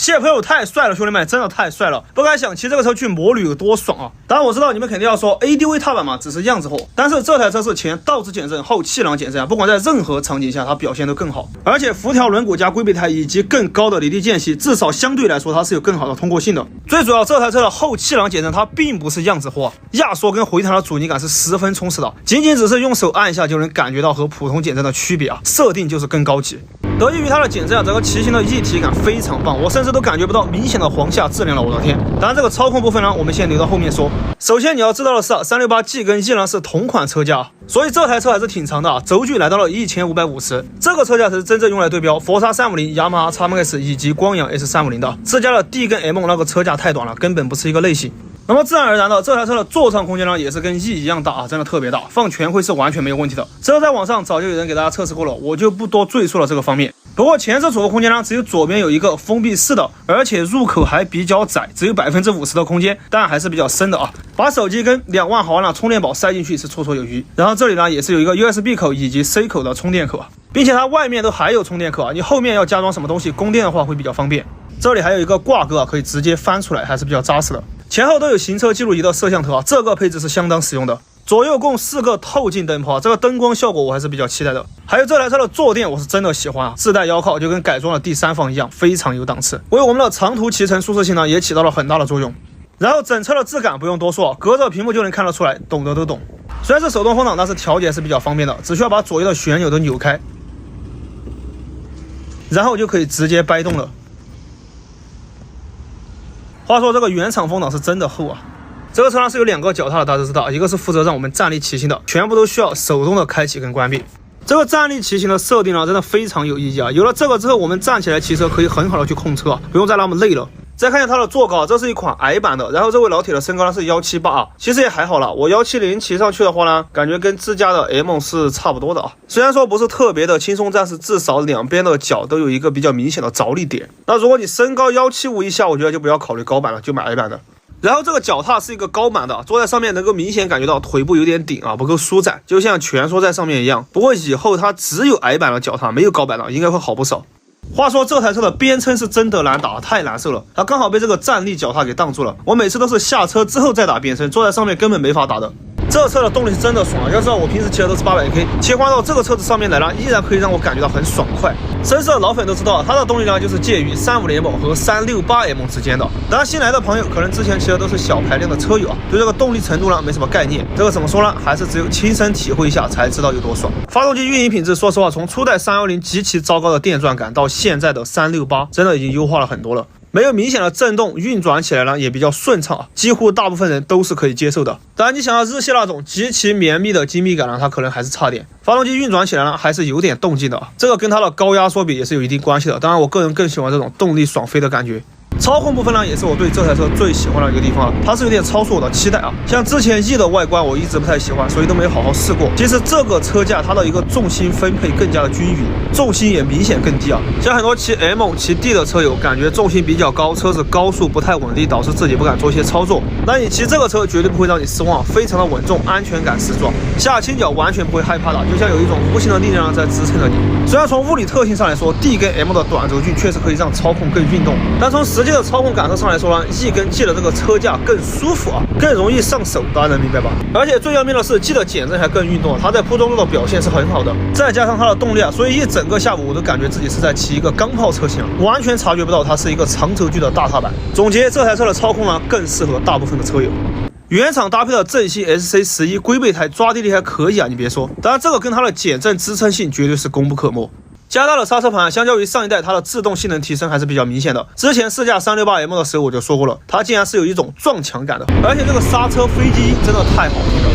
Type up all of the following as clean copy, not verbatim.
谢朋友太帅了，兄弟们，真的太帅了！不敢想骑这个车去摩旅有多爽啊！当然我知道你们肯定要说 ADV 踏板嘛，只是样子货，但是这台车是前倒置减震后气囊减震啊，不管在任何场景下它表现都更好，而且辐条轮毂加龟背胎以及更高的离地间隙，至少相对来说它是有更好的通过性的。最主要这台车的后气囊减震它并不是样子货，压缩跟回弹的阻尼感是十分充实的，仅仅只是用手按一下就能感觉到和普通减震的区别啊，设定就是更高级。得益于它的减震啊，整个骑行的一体感非常棒，我甚至都感觉不到明显的簧下质量了，我的天！当然这个操控部分呢，我们先留到后面说。首先你要知道的是啊，368G 跟依然是同款车架，所以这台车还是挺长的啊，轴距来到了1550。这个车架才是真正用来对标佛沙350、雅马哈 XMAX 以及光阳 S350 的，自家的 D 跟 M 那个车架太短了，根本不是一个类型。那么自然而然的，这台车的座舱空间呢，也是跟 E 一样大啊，真的特别大，放全灰是完全没有问题的。这在网上早就有人给大家测试过了，我就不多赘述了这个方面。不过前置储物空间呢，只有左边有一个封闭式的，而且入口还比较窄，只有50%的空间，但还是比较深的啊。把手机跟2万毫安的充电宝塞进去是绰绰有余。然后这里呢，也是有一个 USB 口以及 C 口的充电口啊，并且它外面都还有充电口啊，你后面要加装什么东西供电的话会比较方便。这里还有一个挂钩啊，可以直接翻出来，还是比较扎实的。前后都有行车记录仪的摄像头啊，这个配置是相当实用的。左右共4个透镜灯泡，这个灯光效果我还是比较期待的。还有这台车的坐垫，我是真的喜欢啊，自带腰靠，就跟改装的第3方一样，非常有档次，为我们的长途骑乘舒适性呢也起到了很大的作用。然后整车的质感不用多说，隔着屏幕就能看得出来，懂的都懂。虽然是手动风挡，但是调节是比较方便的，只需要把左右的旋钮都扭开，然后就可以直接掰动了。话说这个原厂风挡是真的厚啊。这个车上是有2个脚踏的，大家知道，一个是负责让我们站立骑行的，全部都需要手动的开启跟关闭。这个站立骑行的设定呢，真的非常有意义啊！有了这个之后，我们站起来骑车可以很好的去控车啊，不用再那么累了。再看一下它的坐高，这是一款矮版的，然后这位老铁的身高呢是178啊，其实也还好了。我170骑上去的话呢，感觉跟自家的 M 是差不多的啊。虽然说不是特别的轻松，但是至少两边的脚都有一个比较明显的着力点。那如果你身高175以下，我觉得就不要考虑高版了，就买矮版的。然后这个脚踏是一个高版的，坐在上面能够明显感觉到腿部有点顶啊，不够舒展，就像蜷缩在上面一样。不过以后它只有矮版的脚踏，没有高版的，应该会好不少。话说这台车的边撑是真的难打，太难受了，它刚好被这个站立脚踏给挡住了。我每次都是下车之后再打边撑，坐在上面根本没法打的。这车的动力是真的爽啊！要知道我平时骑的都是800K， 切换到这个车子上面来呢，依然可以让我感觉到很爽快。深色老粉都知道，它的动力呢就是介于350M 和368M 之间的。当然新来的朋友可能之前骑的都是小排量的车友啊，对这个动力程度呢没什么概念。这个怎么说呢？还是只有亲身体会一下才知道有多爽。发动机运营品质，说实话，从初代310极其糟糕的电转感到现在的368，真的已经优化了很多了。没有明显的震动，运转起来呢也比较顺畅啊，几乎大部分人都是可以接受的。当然你想要日系那种极其绵密的精密感呢，它可能还是差点。发动机运转起来呢还是有点动静的啊，这个跟它的高压缩比也是有一定关系的。当然我个人更喜欢这种动力爽飞的感觉。操控部分呢，也是我对这台车最喜欢的一个地方，它是有点超出我的期待啊。像之前 E 的外观我一直不太喜欢，所以都没好好试过。其实这个车架它的一个重心分配更加的均匀，重心也明显更低啊。像很多骑 M 骑 D 的车友，感觉重心比较高，车子高速不太稳定，导致自己不敢做一些操作。那你骑这个车绝对不会让你失望，非常的稳重，安全感十足，下倾角完全不会害怕的，就像有一种无形的力量在支撑着你。虽然从物理特性上来说 ，D 跟 M 的短轴距确实可以让操控更运动，但从实际的操控感受上来说呢 ，E 跟 G 的这个车架更舒服啊，更容易上手，大家能明白吧？而且最要命的是 G 的减震还更运动，它在铺装路的表现是很好的，再加上它的动力啊，所以一整个下午我都感觉自己是在骑一个钢炮车型，完全察觉不到它是一个长轴距的大踏板。总结这台车的操控呢，更适合大部分的车友。原厂搭配的正新 SC11 龟背胎，抓地力还可以啊，你别说。当然这个跟它的减震支撑性绝对是功不可没。加大了刹车盘，相较于上一代，它的制动性能提升还是比较明显的。之前试驾 368M 的时候我就说过了，它竟然是有一种撞墙感的，而且这个刹车飞机音真的太好听了。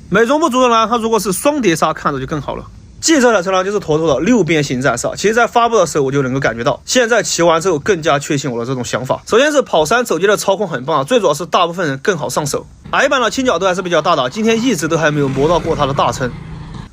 美中不足的呢，它如果是双碟刹，看着就更好了。G 这台车呢，就是妥妥的6边形战士啊。其实在发布的时候我就能够感觉到，现在骑完之后更加确信我的这种想法。首先是跑山走街的操控很棒啊，最主要是大部分人更好上手。矮版的倾角度还是比较大的，今天一直都还没有磨到过它的大撑。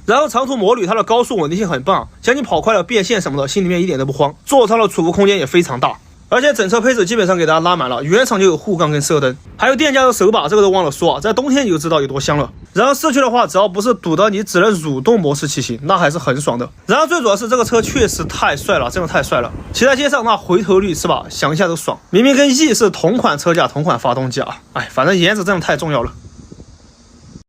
然后长途摩旅它的高速稳定性很棒，像你跑快了变线什么的，心里面一点都不慌。座舱的储物空间也非常大。而且整车配置基本上给大家拉满了，原厂就有护杠跟射灯，还有店家的手把，这个都忘了说啊，在冬天你就知道有多香了。然后市区的话，只要不是堵得你只能蠕动模式骑行，那还是很爽的。然后最主要是这个车确实太帅了，真的太帅了，骑在街上那回头率是吧，想一下都爽。明明跟 E 是同款车架同款发动机啊，哎，反正颜值真的太重要了。